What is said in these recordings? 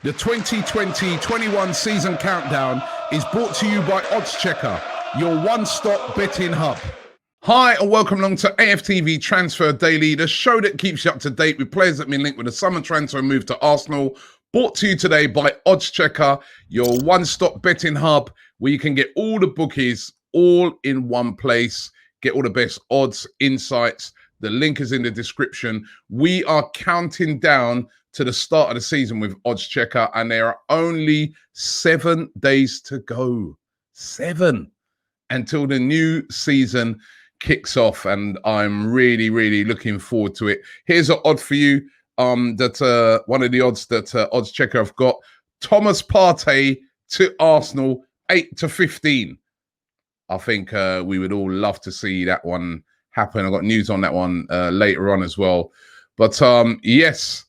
The 2020-21 season countdown is brought to you by Oddschecker, your one-stop betting hub. Hi and welcome along to AFTV Transfer Daily, the show that keeps you up to date with players that have been linked with a summer transfer move to Arsenal. Brought to you today by Oddschecker, your one-stop betting hub, where you can get all the bookies all in one place, get all the best odds, insights. The link is in the description. We are counting down to the start of the season with Oddschecker, and there are only 7 days to go. 7 until the new season kicks off, and I'm really looking forward to it. Here's an odd for you. That one of the odds that Oddschecker have got: Thomas Partey to Arsenal, 8-15. I think we would all love to see that one happen. I've got news on that one later on as well. But yes.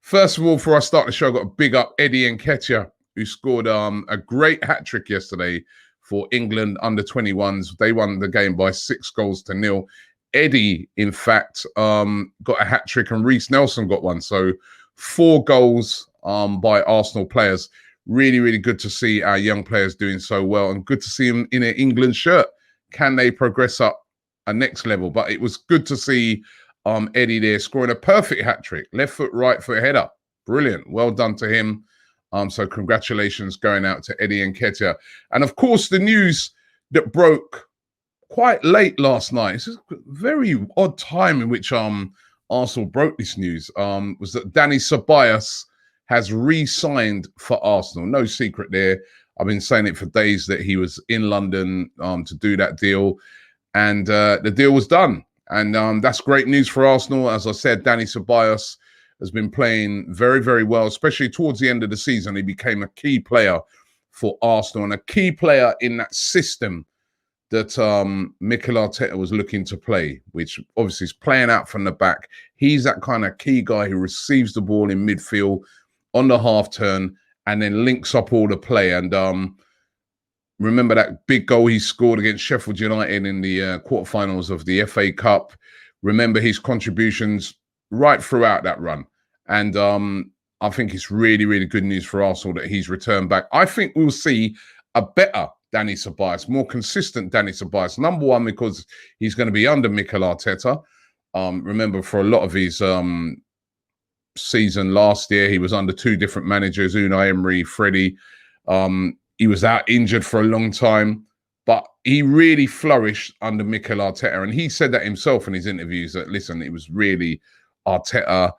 First of all, before I start the show, I've got to big up Eddie Nketiah, who scored a great hat-trick yesterday for England under-21s. They won the game by 6-0. Eddie, in fact, got a hat-trick, and Reece Nelson got one. So 4 goals by Arsenal players. Really good to see our young players doing so well, and good to see them in an England shirt. Can they progress up a next level? But it was good to see Eddie there scoring a perfect hat-trick, left foot, right foot header. Brilliant. Well done to him. So congratulations going out to Eddie Nketiah. And of course, the news that broke quite late last night, it's a very odd time in which Arsenal broke this news, was that Dani Ceballos has re-signed for Arsenal. No secret there. I've been saying it for days that he was in London to do that deal, and the deal was done. And that's great news for Arsenal. As I said, Dani Ceballos has been playing very well, especially towards the end of the season. He became a key player for Arsenal and a key player in that system that Mikel Arteta was looking to play, which obviously is playing out from the back. He's that kind of key guy who receives the ball in midfield on the half turn and then links up all the play. And remember that big goal he scored against Sheffield United in the quarterfinals of the FA Cup. Remember his contributions right throughout that run. And I think it's really good news for Arsenal that he's returned back. I think we'll see a better Dani Ceballos, more consistent Dani Ceballos. Number one, because he's going to be under Mikel Arteta. Remember, for a lot of his season last year, he was under 2 different managers, Unai Emery, Freddie. He was out injured for a long time, but he really flourished under Mikel Arteta. And he said that himself in his interviews, that, listen, it was really Arteta.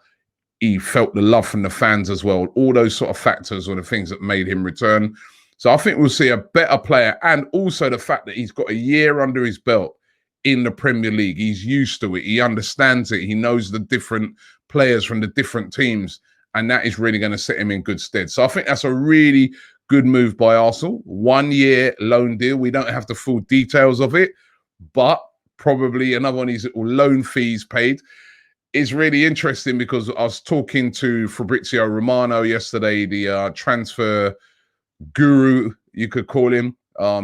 He felt the love from the fans as well. All those sort of factors were the things that made him return. So I think we'll see a better player, and also the fact that he's got a year under his belt in the Premier League. He's used to it. He understands it. He knows the different players from the different teams, and that is really going to set him in good stead. So I think that's a really good move by Arsenal. 1-year loan deal. We don't have the full details of it, but probably another one of these little loan fees paid. Is really interesting because I was talking to Fabrizio Romano yesterday, the transfer guru, you could call him.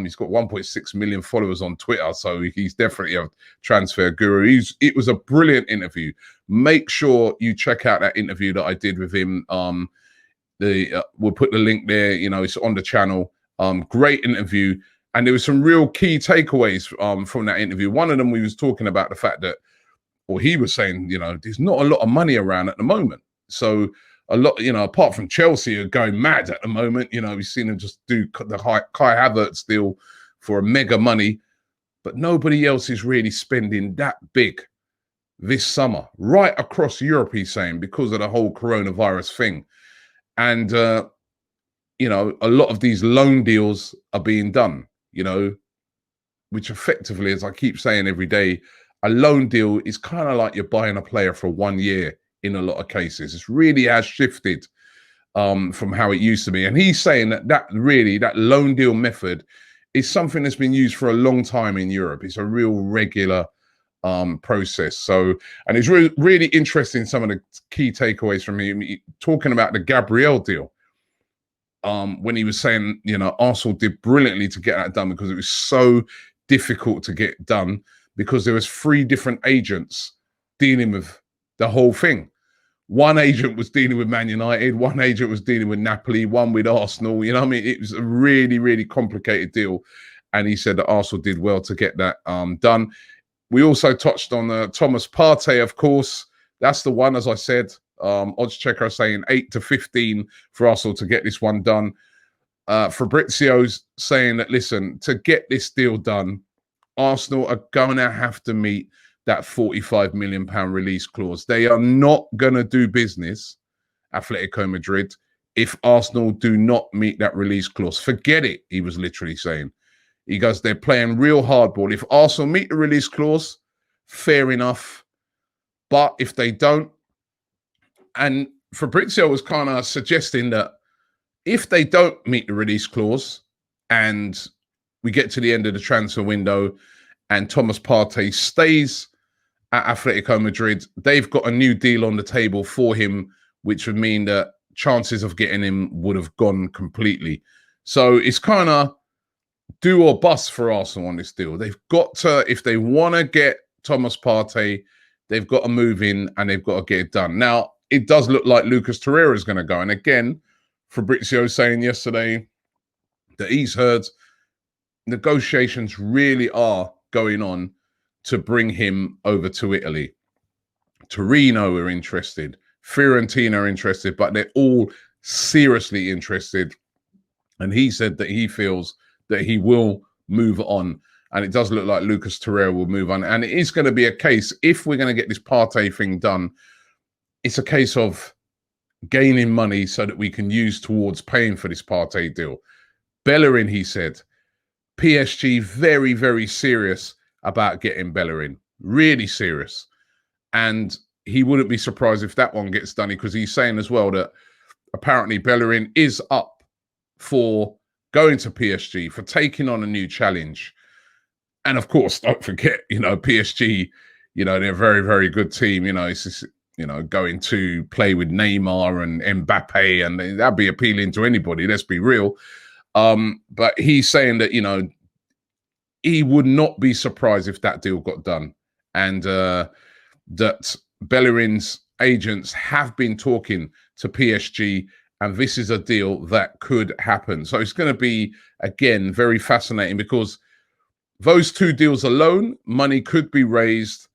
He's got 1.6 million followers on Twitter, so he's definitely a transfer guru. It was a brilliant interview. Make sure you check out that interview that I did with him. We'll put the link there. You know, it's on the channel. Great interview, and there were some real key takeaways from that interview. One of them, we was talking about the fact that, or he was saying, you know, there's not a lot of money around at the moment. So a lot, you know, apart from Chelsea are going mad at the moment. You know, we've seen them just do the Kai Havertz deal for a mega money, but nobody else is really spending that big this summer right across Europe, he's saying, because of the whole coronavirus thing. And, you know, a lot of these loan deals are being done, you know, which effectively, as I keep saying every day, a loan deal is kind of like you're buying a player for 1 year in a lot of cases. It really has shifted from how it used to be. And he's saying that loan deal method is something that's been used for a long time in Europe. It's a real regular process. So, and it's really interesting, some of the key takeaways from him, talking about the Gabriel deal. When he was saying, you know, Arsenal did brilliantly to get that done because it was so difficult to get done, because there was 3 different agents dealing with the whole thing. One agent was dealing with Man United, one agent was dealing with Napoli, one with Arsenal. You know what I mean? It was a really, really complicated deal. And he said that Arsenal did well to get that done. We also touched on Thomas Partey, of course. That's the one, as I said. Odds checker saying 8 to 15 for Arsenal to get this one done. Fabrizio's saying that, listen, to get this deal done, Arsenal are going to have to meet that £45 million release clause. They are not going to do business, Atletico Madrid, if Arsenal do not meet that release clause. Forget it, he was literally saying. He goes, they're playing real hardball. If Arsenal meet the release clause, fair enough. But if they don't, and Fabrizio was kind of suggesting that if they don't meet the release clause and we get to the end of the transfer window and Thomas Partey stays at Atletico Madrid, they've got a new deal on the table for him, which would mean that chances of getting him would have gone completely. So it's kind of do or bust for Arsenal on this deal. They've got to, if they want to get Thomas Partey, they've got to move in and they've got to get it done. Now, it does look like Lucas Torreira is going to go. And again, Fabrizio saying yesterday that he's heard negotiations really are going on to bring him over to Italy. Torino are interested. Fiorentina are interested, but they're all seriously interested. And he said that he feels that he will move on. And it does look like Lucas Torreira will move on. And it is going to be a case, if we're going to get this Partey thing done, it's a case of gaining money so that we can use towards paying for this Partey deal. Bellerin, he said, PSG very, very serious about getting Bellerin. Really serious. And he wouldn't be surprised if that one gets done, because he's saying as well that apparently Bellerin is up for going to PSG, for taking on a new challenge. And of course, don't forget, PSG, they're a very, very good team. It's just, going to play with Neymar and Mbappe, and that'd be appealing to anybody, let's be real. But he's saying that, he would not be surprised if that deal got done. And that Bellerin's agents have been talking to PSG, and this is a deal that could happen. So it's going to be, again, very fascinating, because those two deals alone, money could be raised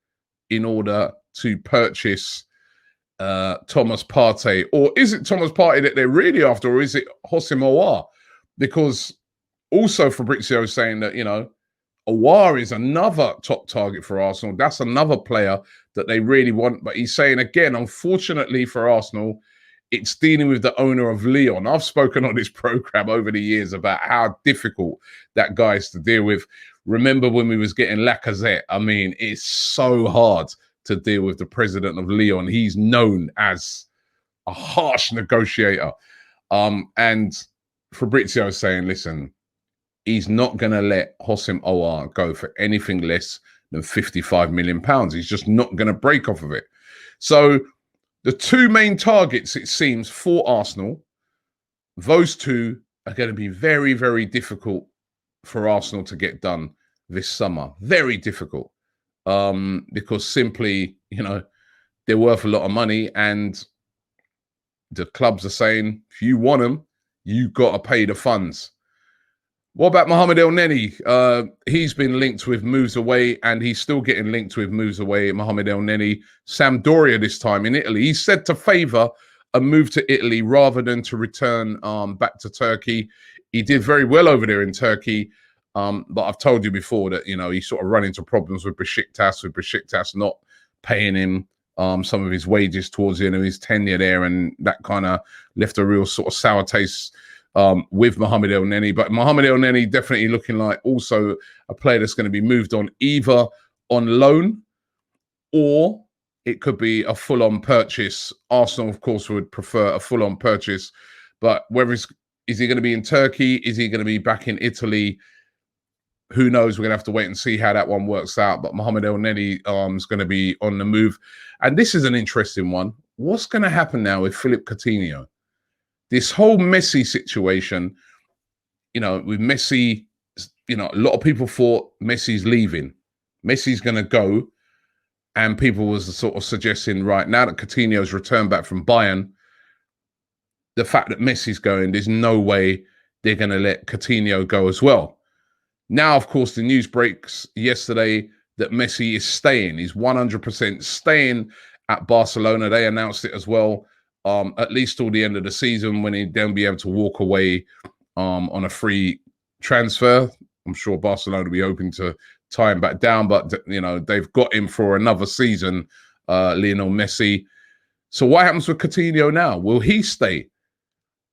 in order to purchase Thomas Partey. Or is it Thomas Partey that they're really after, or is it Houssem Aouar? Because also Fabrizio is saying that, Aouar is another top target for Arsenal. That's another player that they really want. But he's saying, again, unfortunately for Arsenal, it's dealing with the owner of Lyon. I've spoken on this program over the years about how difficult that guy is to deal with. Remember when we was getting Lacazette? I mean, it's so hard to deal with the president of Lyon. He's known as a harsh negotiator. And Fabrizio is saying, listen, he's not going to let Houssem Aouar go for anything less than £55 million. He's just not going to break off of it. So the two main targets, it seems, for Arsenal, those two are going to be very, very difficult for Arsenal to get done this summer. Very difficult. Because simply, they're worth a lot of money, and the clubs are saying, if you want them, you've got to pay the funds. What about Mohamed El Neni? He's been linked with moves away, and he's still getting linked with moves away. Mohamed El Neni, Sampdoria this time in Italy. He's said to favour a move to Italy rather than to return back to Turkey. He did very well over there in Turkey, but I've told you before that, he sort of run into problems with Besiktas not paying him some of his wages towards the end of his tenure there, and that kind of left a real sort of sour taste with Mohamed El Neni. But Mohamed El Neni definitely looking like also a player that's going to be moved on, either on loan or it could be a full-on purchase. Arsenal, of course, would prefer a full-on purchase, but whether is he going to be in Turkey? Is he going to be back in Italy? Who knows? We're going to have to wait and see how that one works out. But Mohamed El Neni is going to be on the move. And this is an interesting one. What's going to happen now with Philippe Coutinho? This whole Messi situation, with Messi, a lot of people thought Messi's leaving. Messi's going to go. And people was sort of suggesting, right, now that Coutinho's returned back from Bayern, the fact that Messi's going, there's no way they're going to let Coutinho go as well. Now, of course, the news breaks yesterday that Messi is staying. He's 100% staying at Barcelona. They announced it as well, at least till the end of the season, when he'd then be able to walk away on a free transfer. I'm sure Barcelona will be hoping to tie him back down, but they've got him for another season, Lionel Messi. So what happens with Coutinho now? Will he stay?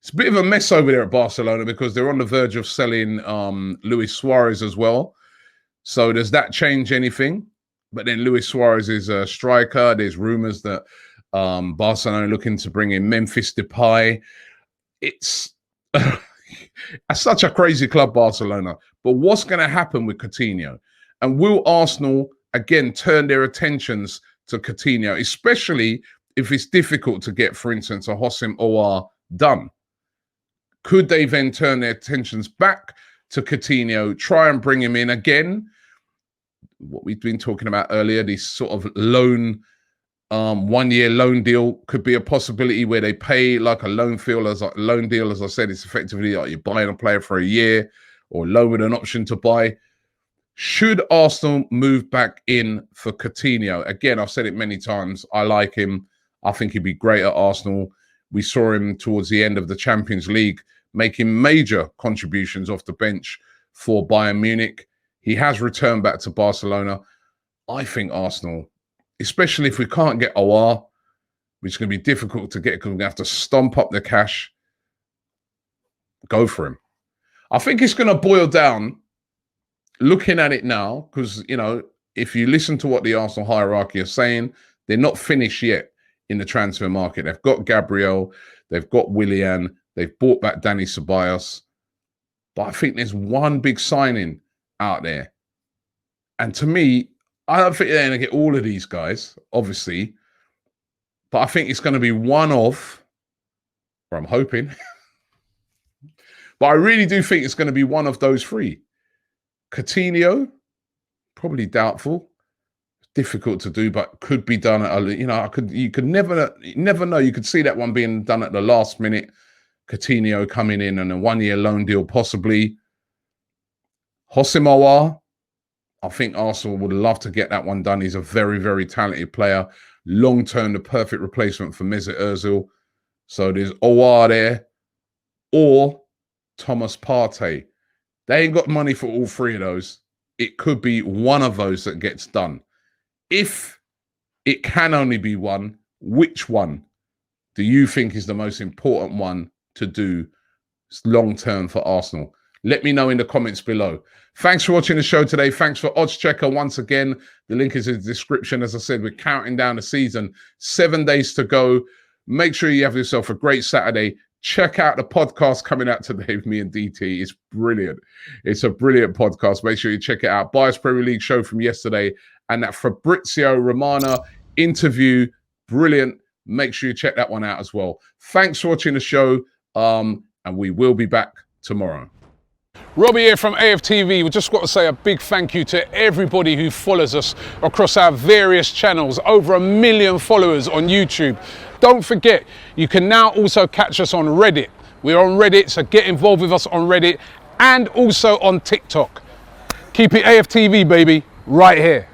It's a bit of a mess over there at Barcelona because they're on the verge of selling Luis Suarez as well. So does that change anything? But then Luis Suarez is a striker. There's rumors that Barcelona are looking to bring in Memphis Depay. It's such a crazy club, Barcelona. But what's going to happen with Coutinho? And will Arsenal, again, turn their attentions to Coutinho, especially if it's difficult to get, for instance, a Houssem Aouar done? Could they then turn their attentions back to Coutinho, try and bring him in again? What we've been talking about earlier, this sort of loan, 1-year loan deal could be a possibility where they pay like a loan deal. As I said, it's effectively like you're buying a player for a year or loan with an option to buy. Should Arsenal move back in for Coutinho? Again, I've said it many times. I like him. I think he'd be great at Arsenal. We saw him towards the end of the Champions League making major contributions off the bench for Bayern Munich. He has returned back to Barcelona. I think Arsenal, especially if we can't get Aouar, which is going to be difficult to get because we're going to have to stomp up the cash, go for him. I think it's going to boil down, looking at it now, because, if you listen to what the Arsenal hierarchy are saying, they're not finished yet in the transfer market. They've got Gabriel, they've got Willian, they've bought back Dani Ceballos. But I think there's one big signing out there. And to me, I don't think they're going to get all of these guys, obviously. But I think it's going to be one of, or I'm hoping, but I really do think it's going to be one of those three. Coutinho, probably doubtful. Difficult to do, but could be done at you could never know. You could see that one being done at the last minute. Coutinho coming in on a 1-year loan deal, possibly. Houssem Aouar, I think Arsenal would love to get that one done. He's a very, very talented player. Long term, the perfect replacement for Mesut Ozil. So there's Aouar there, or Thomas Partey. They ain't got money for all three of those. It could be one of those that gets done. If it can only be one, which one do you think is the most important one to do long-term for Arsenal? Let me know in the comments below. Thanks for watching the show today. Thanks for Odds Checker once again. The link is in the description. As I said, we're counting down the season. 7 days to go. Make sure you have yourself a great Saturday. Check out the podcast coming out today with me and DT. It's brilliant. It's a brilliant podcast. Make sure you check it out. Bias Premier League show from yesterday and that Fabrizio Romano interview. Brilliant. Make sure you check that one out as well. Thanks for watching the show. And we will be back tomorrow. Robbie here from AFTV. We just got to say a big thank you to everybody who follows us across our various channels. Over 1 million followers on YouTube. Don't forget, you can now also catch us on Reddit. We're on Reddit, so get involved with us on Reddit and also on TikTok. Keep it AFTV, baby, right here.